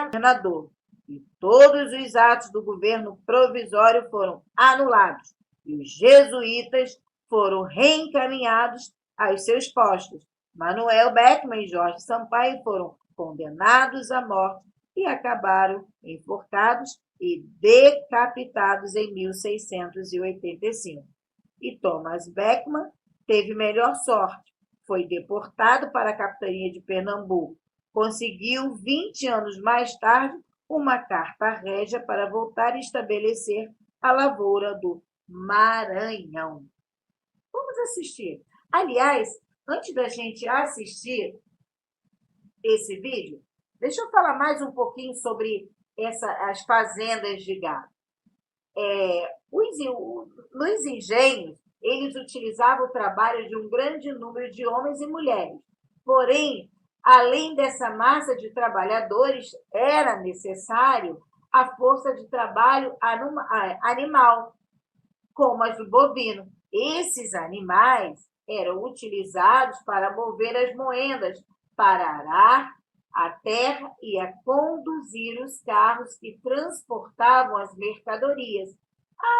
governador, e todos os atos do governo provisório foram anulados, e os jesuítas foram reencaminhados aos seus postos. Manuel Beckmann e Jorge Sampaio foram condenados à morte e acabaram enforcados e decapitados em 1685. E Thomas Beckmann teve melhor sorte. Foi deportado para a capitania de Pernambuco. Conseguiu, 20 anos mais tarde, uma carta régia para voltar e estabelecer a lavoura do Maranhão. Vamos assistir. Aliás, antes da gente assistir esse vídeo, deixa eu falar mais um pouquinho sobre as fazendas de gado. Nos engenhos, eles utilizavam o trabalho de um grande número de homens e mulheres. Porém, além dessa massa de trabalhadores, era necessário a força de trabalho animal, como as do bovino. Esses animais eram utilizados para mover as moendas, para arar a terra e a conduzir os carros que transportavam as mercadorias,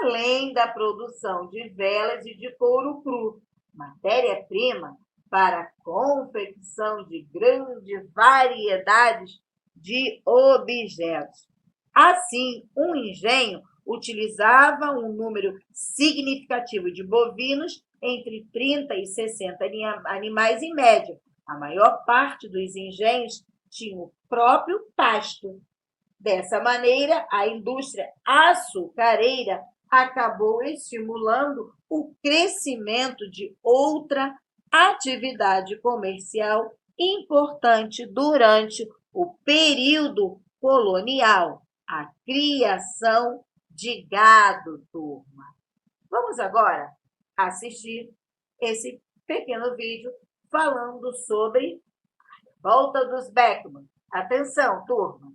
além da produção de velas e de couro cru, matéria-prima para a confecção de grandes variedades de objetos. Assim, um engenho utilizava um número significativo de bovinos, entre 30 e 60 animais em média. A maior parte dos engenhos tinha o próprio pasto. Dessa maneira, a indústria açucareira acabou estimulando o crescimento de outra atividade comercial importante durante o período colonial, a criação de gado, turma. Vamos agora assistir esse pequeno vídeo falando sobre a volta dos Beckmann. Atenção, turma!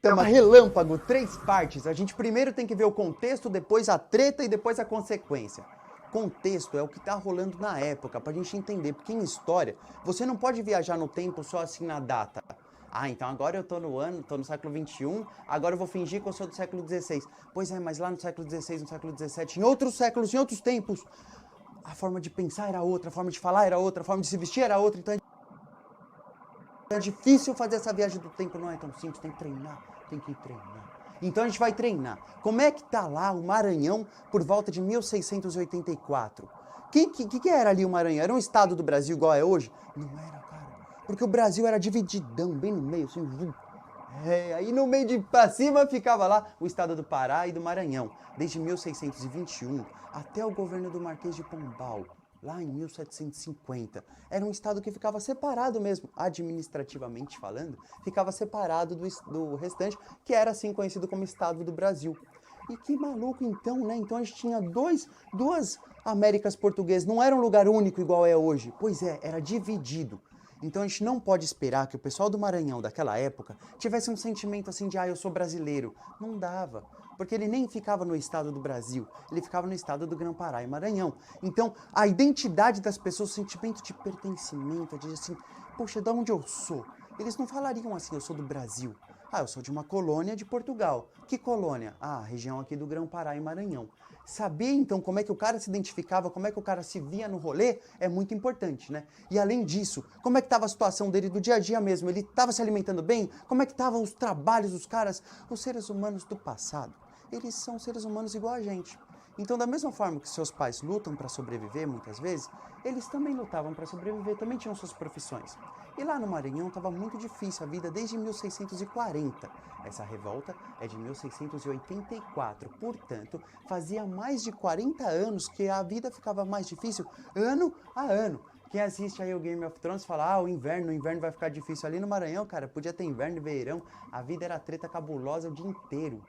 Tema relâmpago, 3 partes. A gente primeiro tem que ver o contexto, depois a treta e depois a consequência. Contexto é o que está rolando na época, pra gente entender, porque em história, você não pode viajar no tempo só assim na data. Ah, então agora eu tô no século XXI, agora eu vou fingir que eu sou do século XVI. Pois é, mas lá no século XVI, no século XVII, em outros séculos, em outros tempos, a forma de pensar era outra, a forma de falar era outra, a forma de se vestir era outra, então é difícil fazer essa viagem do tempo, não é tão simples, tem que treinar, tem que treinar. Então a gente vai treinar. Como é que tá lá o Maranhão por volta de 1684? Que era ali o Maranhão? Era um estado do Brasil igual é hoje? Não era, cara. Porque o Brasil era divididão, bem no meio, assim. Aí no meio de pra cima ficava lá o estado do Pará e do Maranhão. Desde 1621 até o governo do Marquês de Pombal, lá em 1750. Era um estado que ficava separado mesmo, administrativamente falando, ficava separado do restante, que era assim conhecido como Estado do Brasil. E que maluco então, né? Então a gente tinha duas Américas portuguesas, não era um lugar único igual é hoje. Pois é, era dividido. Então a gente não pode esperar que o pessoal do Maranhão daquela época tivesse um sentimento assim de, eu sou brasileiro. Não dava. Porque ele nem ficava no estado do Brasil, ele ficava no estado do Grã-Pará e Maranhão. Então, a identidade das pessoas, o sentimento de pertencimento, de assim, poxa, de onde eu sou? Eles não falariam assim, eu sou do Brasil. Eu sou de uma colônia de Portugal. Que colônia? A região aqui do Grã-Pará e Maranhão. Saber, então, como é que o cara se identificava, como é que o cara se via no rolê, é muito importante, né? E além disso, como é que estava a situação dele do dia a dia mesmo? Ele estava se alimentando bem? Como é que estavam os trabalhos dos caras? Os seres humanos do passado, eles são seres humanos igual a gente. Então, da mesma forma que seus pais lutam para sobreviver, muitas vezes, eles também lutavam para sobreviver, também tinham suas profissões. E lá no Maranhão estava muito difícil a vida desde 1640. Essa revolta é de 1684, portanto, fazia mais de 40 anos que a vida ficava mais difícil, ano a ano. Quem assiste aí o Game of Thrones fala, o inverno vai ficar difícil. Ali no Maranhão, cara, podia ter inverno e verão, a vida era treta cabulosa o dia inteiro.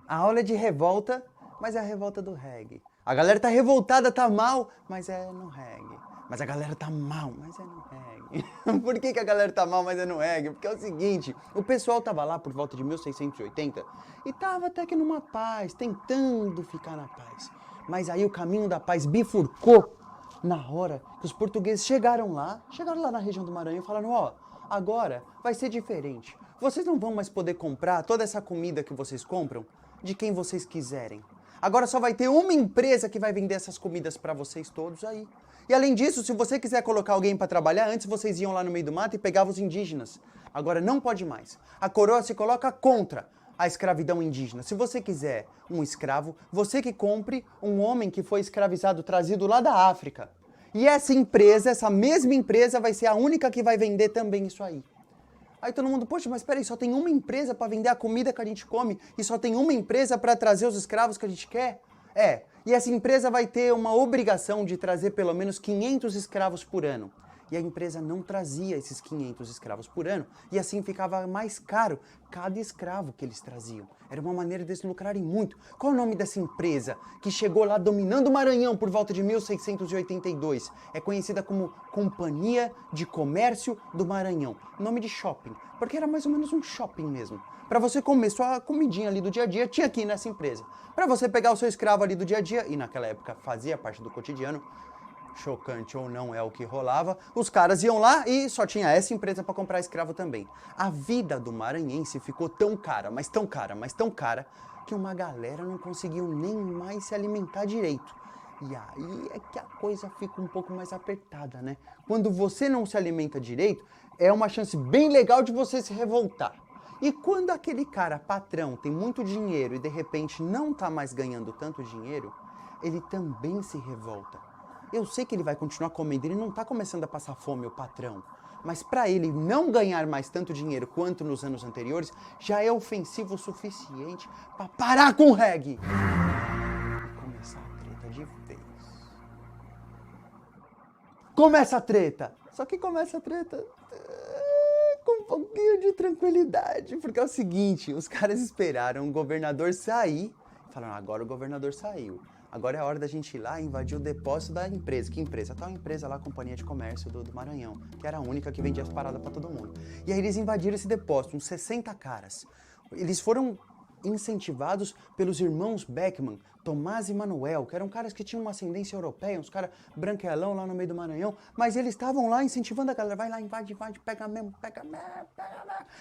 A aula é de revolta, mas é a revolta do reggae. A galera tá revoltada, tá mal, mas é no reggae. Mas a galera tá mal, mas é no reggae. Por que a galera tá mal, mas é no reggae? Porque é o seguinte, o pessoal tava lá por volta de 1680 e tava até que numa paz, tentando ficar na paz. Mas aí o caminho da paz bifurcou na hora que os portugueses chegaram lá na região do Maranhão e falaram, Agora vai ser diferente. Vocês não vão mais poder comprar toda essa comida que vocês compram de quem vocês quiserem. Agora só vai ter uma empresa que vai vender essas comidas para vocês todos aí. E além disso, se você quiser colocar alguém para trabalhar, antes vocês iam lá no meio do mato e pegavam os indígenas. Agora não pode mais. A coroa se coloca contra a escravidão indígena. Se você quiser um escravo, você que compre um homem que foi escravizado, trazido lá da África. E essa empresa, essa mesma empresa, vai ser a única que vai vender também isso aí. Aí todo mundo, poxa, mas peraí, só tem uma empresa para vender a comida que a gente come e só tem uma empresa para trazer os escravos que a gente quer? E essa empresa vai ter uma obrigação de trazer pelo menos 500 escravos por ano. E a empresa não trazia esses 500 escravos por ano e assim ficava mais caro cada escravo que eles traziam. Era uma maneira de eles lucrarem muito. Qual é o nome dessa empresa que chegou lá dominando o Maranhão por volta de 1682? É conhecida como Companhia de Comércio do Maranhão. Nome de shopping, porque era mais ou menos um shopping mesmo. Para você comer sua comidinha ali do dia a dia, tinha aqui nessa empresa. Para você pegar o seu escravo ali do dia a dia, e naquela época fazia parte do cotidiano, chocante ou não é o que rolava, os caras iam lá e só tinha essa empresa para comprar escravo também. A vida do maranhense ficou tão cara, mas tão cara, mas tão cara, que uma galera não conseguiu nem mais se alimentar direito. E aí é que a coisa fica um pouco mais apertada, né? Quando você não se alimenta direito, é uma chance bem legal de você se revoltar. E quando aquele cara, patrão, tem muito dinheiro e de repente não tá mais ganhando tanto dinheiro, ele também se revolta. Eu sei que ele vai continuar comendo, ele não está começando a passar fome, o patrão. Mas para ele não ganhar mais tanto dinheiro quanto nos anos anteriores, já é ofensivo o suficiente para parar com o reggae. E começar a treta de vez. Começa a treta! Só que começa a treta com um pouquinho de tranquilidade. Porque é o seguinte, os caras esperaram o governador sair. Falaram, agora o governador saiu. Agora é a hora da gente ir lá e invadir o depósito da empresa. Que empresa? Tal empresa lá, a Companhia de Comércio do Maranhão, que era a única que vendia as paradas pra todo mundo. E aí eles invadiram esse depósito, uns 60 caras. Eles foram incentivados pelos irmãos Beckman, Tomás e Manuel, que eram caras que tinham uma ascendência europeia, uns caras branquelão lá no meio do Maranhão, mas eles estavam lá incentivando a galera, vai lá, invade, pega mesmo, pega mesmo.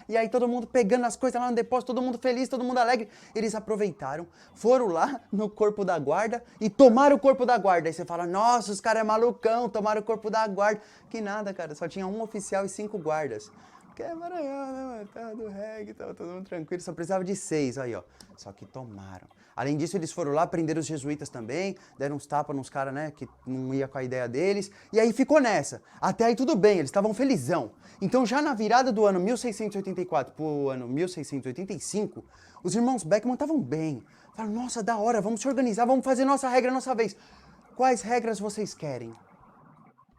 E aí todo mundo pegando as coisas lá no depósito, todo mundo feliz, todo mundo alegre. Eles aproveitaram, foram lá no corpo da guarda e tomaram o corpo da guarda. Aí você fala, nossa, os caras é malucão, tomaram o corpo da guarda. Que nada, cara, só tinha um oficial e 5 guardas. Porque é Maranhão, né, mano? Terra do reggae, tava todo mundo tranquilo, só precisava de 6, aí, ó. Só que tomaram. Além disso, eles foram lá, prenderam os jesuítas também, deram uns tapas nos caras, né, que não ia com a ideia deles, e aí ficou nessa. Até aí tudo bem, eles estavam felizão. Então, já na virada do ano 1684 pro ano 1685, os irmãos Beckman estavam bem. Falaram, nossa, da hora, vamos se organizar, vamos fazer nossa regra nossa vez. Quais regras vocês querem?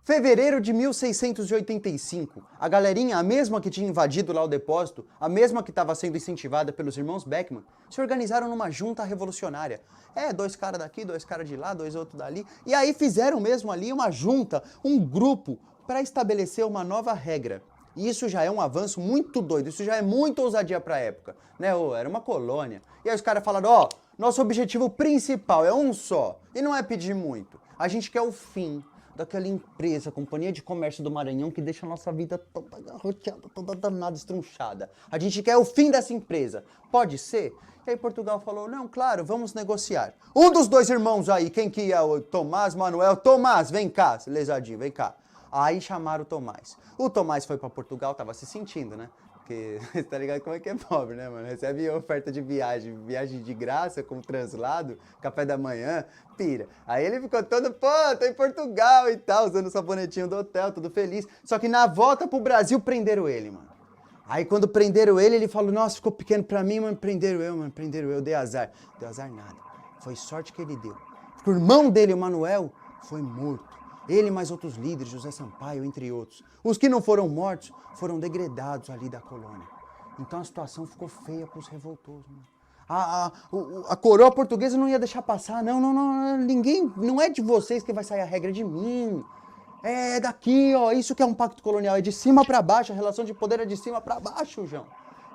Fevereiro de 1685, a galerinha, a mesma que tinha invadido lá o depósito, a mesma que estava sendo incentivada pelos irmãos Beckman, se organizaram numa junta revolucionária. 2 caras daqui, 2 caras de lá, 2 outros dali, e aí fizeram mesmo ali uma junta, um grupo, para estabelecer uma nova regra. E isso já é um avanço muito doido, isso já é muita ousadia para a época, né? Era uma colônia. E aí os caras falaram, nosso objetivo principal é um só, e não é pedir muito. A gente quer o fim daquela empresa, Companhia de Comércio do Maranhão, que deixa a nossa vida toda garroteada, toda danada, estrunchada. A gente quer o fim dessa empresa. Pode ser? E aí Portugal falou, não, claro, vamos negociar. Um dos 2 irmãos aí, quem que é? O Tomás, Manuel. Tomás, vem cá, lesadinho, vem cá. Aí chamaram o Tomás. O Tomás foi para Portugal, tava se sentindo, né? Porque você tá ligado como é que é pobre, né, mano? Recebe oferta de viagem de graça, com translado, café da manhã, pira. Aí ele ficou todo, tô em Portugal e tal, usando o sabonetinho do hotel, tudo feliz. Só que na volta pro Brasil, prenderam ele, mano. Aí quando prenderam ele falou, nossa, ficou pequeno pra mim, mano, prenderam eu, dei azar. Deu azar nada, foi sorte que ele deu. Porque o irmão dele, o Manuel, foi morto. Ele mais outros líderes, José Sampaio, entre outros. Os que não foram mortos foram degradados ali da colônia. Então a situação ficou feia para os revoltosos. Mano. A coroa portuguesa não ia deixar passar. Não, ninguém, não é de vocês que vai sair a regra, é de mim. É daqui, ó, isso que é um pacto colonial, é de cima para baixo, a relação de poder é de cima para baixo, João.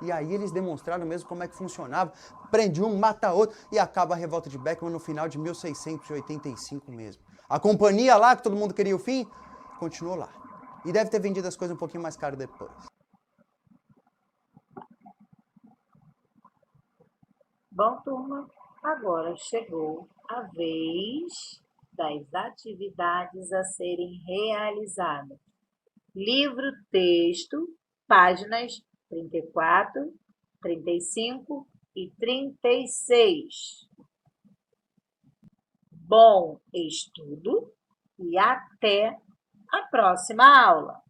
E aí eles demonstraram mesmo como é que funcionava. Prende um, mata outro e acaba a revolta de Beckman no final de 1685 mesmo. A companhia lá, que todo mundo queria o fim, continuou lá. E deve ter vendido as coisas um pouquinho mais caro depois. Bom, turma, agora chegou a vez das atividades a serem realizadas. Livro-texto, páginas 34, 35 e 36. Bom estudo e até a próxima aula!